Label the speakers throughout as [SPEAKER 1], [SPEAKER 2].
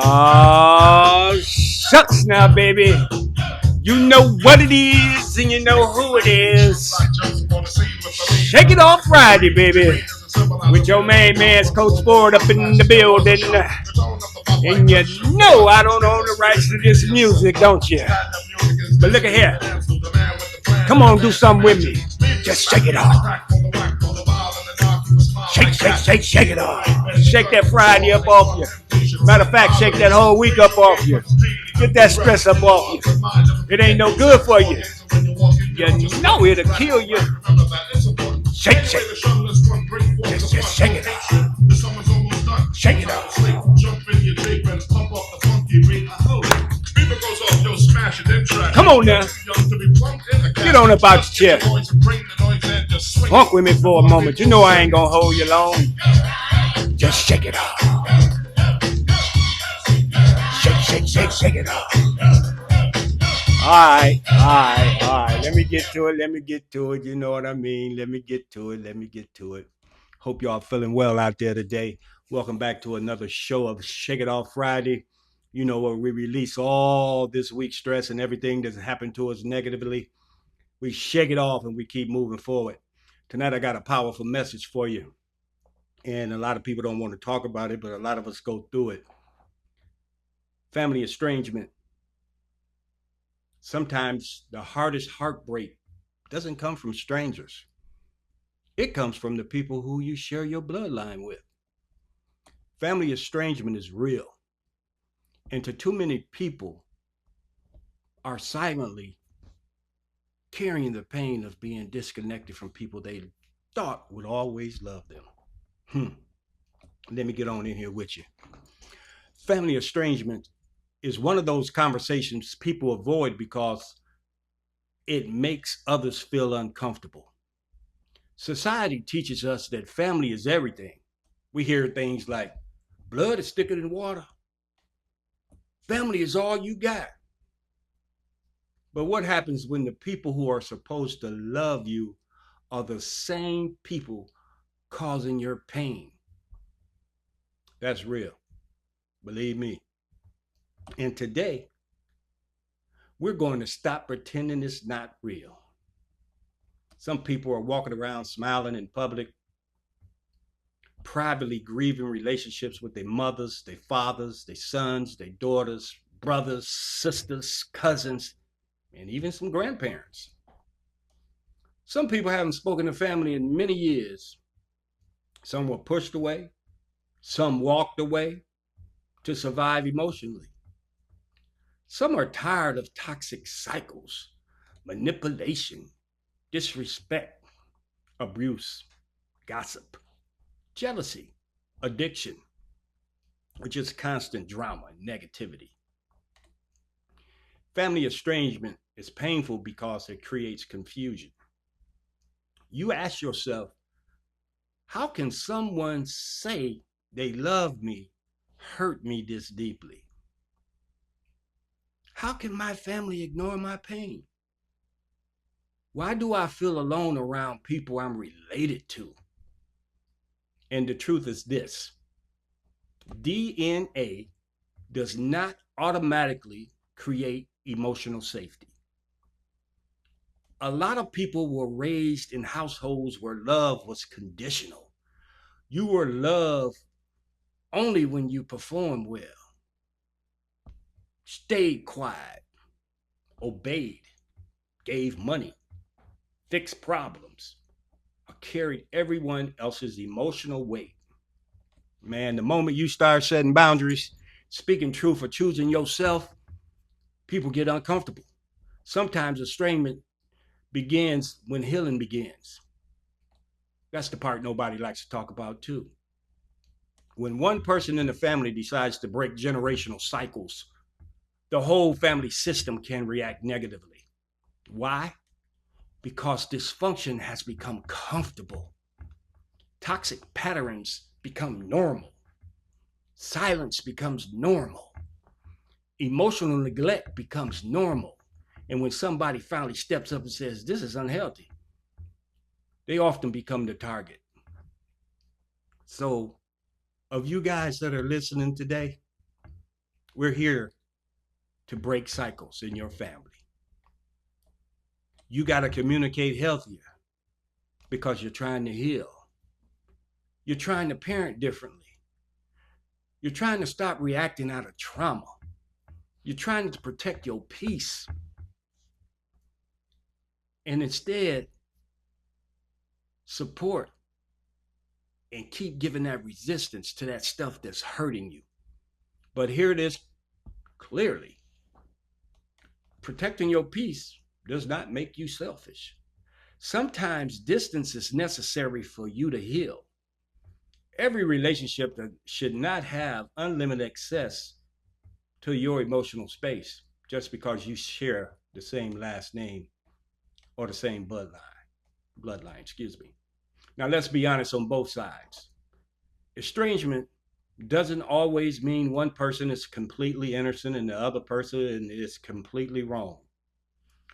[SPEAKER 1] Oh, shucks now, baby. You know what it is and you know who it is. Shake it off Friday, baby. With your main man's Coach Ford up in the building. And you know I don't own the rights to this music, don't you? But look at here. Come on, do something with me. Just shake it off. Shake, shake, shake, shake it off. Shake that Friday up off you. Matter of fact, shake that whole week up off you. Get that stress up off you. It ain't no good for you. You know it'll kill you. Shake, shake. Just shake it off. Shake it off. Come on now. Get on up out your chair. Funk with me for a moment. You know I ain't gonna hold you long. Just shake it off. Shake, shake, shake, shake it off. All right. Let me get to it. You know what I mean. Let me get to it. Hope y'all feeling well out there today. Welcome back to another show of Shake It Off Friday. You know, where we release all this week's stress and everything that's happened to us negatively. We shake it off and we keep moving forward. Tonight I got a powerful message for you. And a lot of people don't want to talk about it, but a lot of us go through it. Family estrangement. Sometimes the hardest heartbreak doesn't come from strangers. It comes from the people who you share your bloodline with. Family estrangement is real. And to too many people are silently carrying the pain of being disconnected from people they thought would always love them. Let me get on in here with you. Family estrangement is one of those conversations people avoid because it makes others feel uncomfortable. Society teaches us that family is everything. We hear things like blood is thicker than water. Family is all you got. But what happens when the people who are supposed to love you are the same people causing your pain? That's real. Believe me. And today, we're going to stop pretending it's not real. Some people are walking around smiling in public, privately grieving relationships with their mothers, their fathers, their sons, their daughters, brothers, sisters, cousins, and even some grandparents. Some people haven't spoken to family in many years. Some were pushed away, some walked away to survive emotionally. Some are tired of toxic cycles, manipulation, disrespect, abuse, gossip, jealousy, addiction, or just constant drama and negativity. Family estrangement is painful because it creates confusion. You ask yourself, how can someone say they love me, hurt me this deeply? How can my family ignore my pain? Why do I feel alone around people I'm related to? And the truth is this: DNA does not automatically create emotional safety. A lot of people were raised in households where love was conditional. You were loved only when you performed well, stayed quiet, obeyed, gave money, fixed problems, or carried everyone else's emotional weight. Man, the moment you start setting boundaries, speaking truth, or choosing yourself, people get uncomfortable. Sometimes estrangement begins when healing begins. That's the part nobody likes to talk about, too. When one person in the family decides to break generational cycles, the whole family system can react negatively. Why? Because dysfunction has become comfortable. Toxic patterns become normal. Silence becomes normal. Emotional neglect becomes normal. And when somebody finally steps up and says, this is unhealthy, they often become the target. So, of you guys that are listening today, We're here to break cycles in your family. You got to communicate healthier because you're trying to heal. You're trying to parent differently. You're trying to stop reacting out of trauma. You're trying to protect your peace. And instead, support and keep giving that resistance to that stuff that's hurting you. But here it is clearly. Protecting your peace does not make you selfish. Sometimes distance is necessary for you to heal. Every relationship that should not have unlimited access to your emotional space just because you share the same last name or the same bloodline, excuse me. Now let's be honest on both sides. Estrangement doesn't always mean one person is completely innocent and the other person is completely wrong.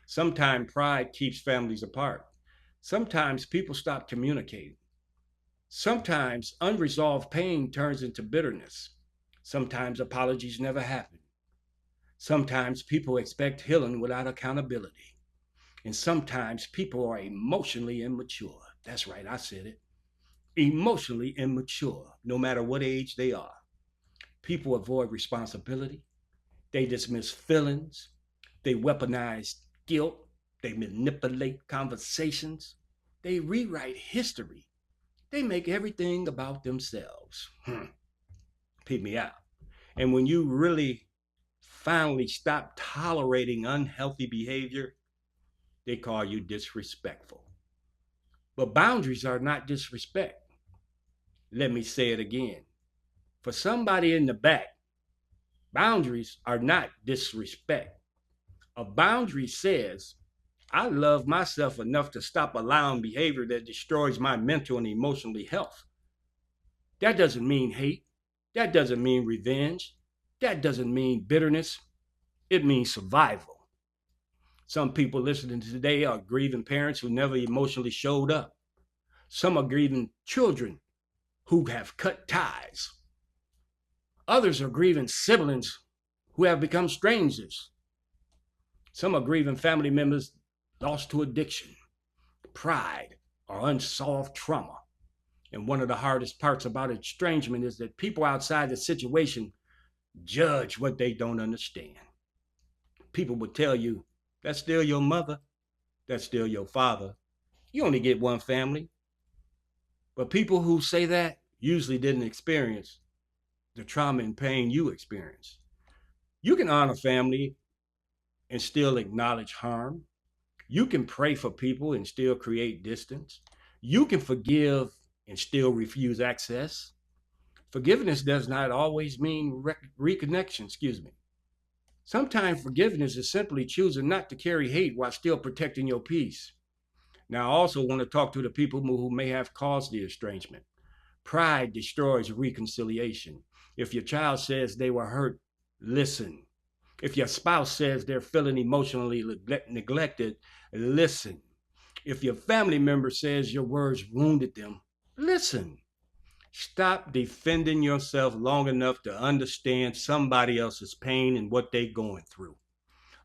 [SPEAKER 1] Sometimes pride keeps families apart. Sometimes people stop communicating. Sometimes unresolved pain turns into bitterness. Sometimes apologies never happen. Sometimes people expect healing without accountability. And sometimes people are emotionally immature. That's right, I said it. Emotionally immature, no matter what age they are. People avoid responsibility. They dismiss feelings. They weaponize guilt. They manipulate conversations. They rewrite history. They make everything about themselves. Peep me out. And when you really finally stop tolerating unhealthy behavior, they call you disrespectful. But boundaries are not disrespect. Let me say it again. For somebody in the back, boundaries are not disrespect. A boundary says, I love myself enough to stop allowing behavior that destroys my mental and emotional health. That doesn't mean hate. That doesn't mean revenge. That doesn't mean bitterness. It means survival. Some people listening today are grieving parents who never emotionally showed up. Some are grieving children who have cut ties. Others are grieving siblings who have become strangers. Some are grieving family members lost to addiction, pride, or unsolved trauma. And one of the hardest parts about estrangement is that people outside the situation judge what they don't understand. People would tell you, that's still your mother, that's still your father. You only get one family. But people who say that usually didn't experience the trauma and pain you experienced. You can honor family and still acknowledge harm. You can pray for people and still create distance. You can forgive and still refuse access. Forgiveness does not always mean reconnection, excuse me. Sometimes forgiveness is simply choosing not to carry hate while still protecting your peace. Now, I also want to talk to the people who may have caused the estrangement. Pride destroys reconciliation. If your child says they were hurt, listen. If your spouse says they're feeling emotionally neglected, listen. If your family member says your words wounded them, listen. Stop defending yourself long enough to understand somebody else's pain and what they're going through.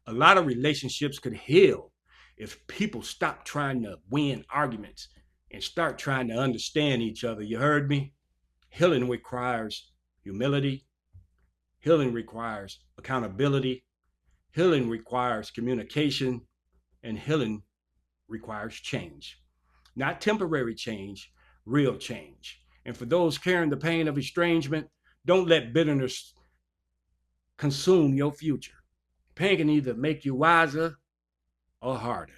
[SPEAKER 1] A lot of relationships could heal if people stop trying to win arguments and start trying to understand each other. You heard me? Healing requires humility. Healing requires accountability. Healing requires communication. And healing requires change. Not temporary change, real change. And for those carrying the pain of estrangement, don't let bitterness consume your future. Pain can either make you wiser or harder.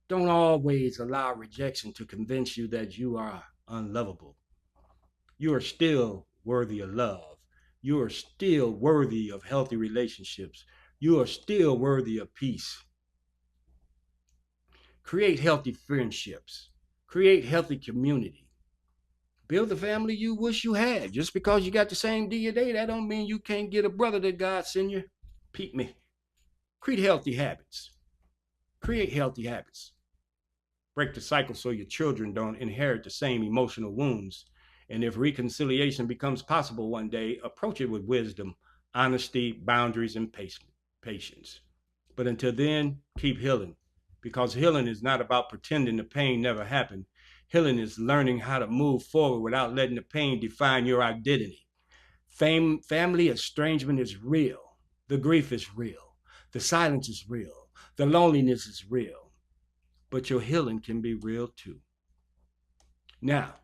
[SPEAKER 1] Don't always allow rejection to convince you that you are unlovable. You are still worthy of love. You are still worthy of healthy relationships. You are still worthy of peace. Create healthy friendships. Create healthy community. Build the family you wish you had. Just because you got the same DNA, that don't mean you can't get a brother that God sent you. Peep me. Create healthy habits. Create healthy habits. Break the cycle so your children don't inherit the same emotional wounds And if reconciliation becomes possible one day, approach it with wisdom, honesty, boundaries, and patience. But until then, keep healing. Because healing is not about pretending the pain never happened. Healing is learning how to move forward without letting the pain define your identity. Family estrangement is real. The grief is real. The silence is real. The loneliness is real. But your healing can be real too. Now,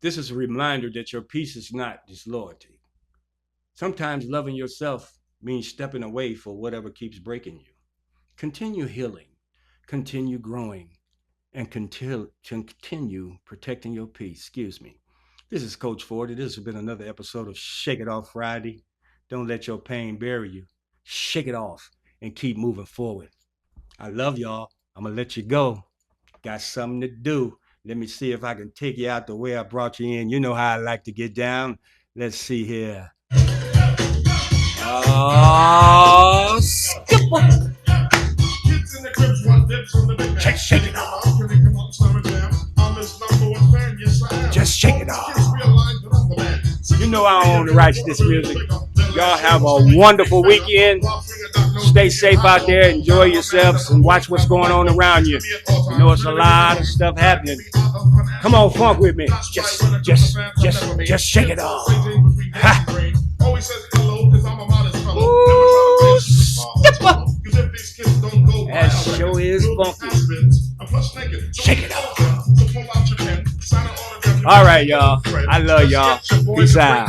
[SPEAKER 1] this is a reminder that your peace is not disloyalty. Sometimes loving yourself means stepping away for whatever keeps breaking you. Continue healing, continue growing, and continue protecting your peace. Excuse me. This is Coach Ford. This has been another episode of Shake It Off Friday. Don't let your pain bury you. Shake it off and keep moving forward. I love y'all. I'm going to let you go. Got something to do. Let me see if I can take you out the way I brought you in. You know how I like to get down. Let's see here. Oh, skipper. Just shake it off. Just shake it off. You know I own the rights to this music. Y'all have a wonderful weekend. Stay safe out there. Enjoy yourselves and watch what's going on around you. You know it's a lot of stuff happening. Come on, funk with me. Just shake it off. Ha. Ooh, skipper. That show is funky. Shake it off. All right, y'all. I love y'all. Peace out.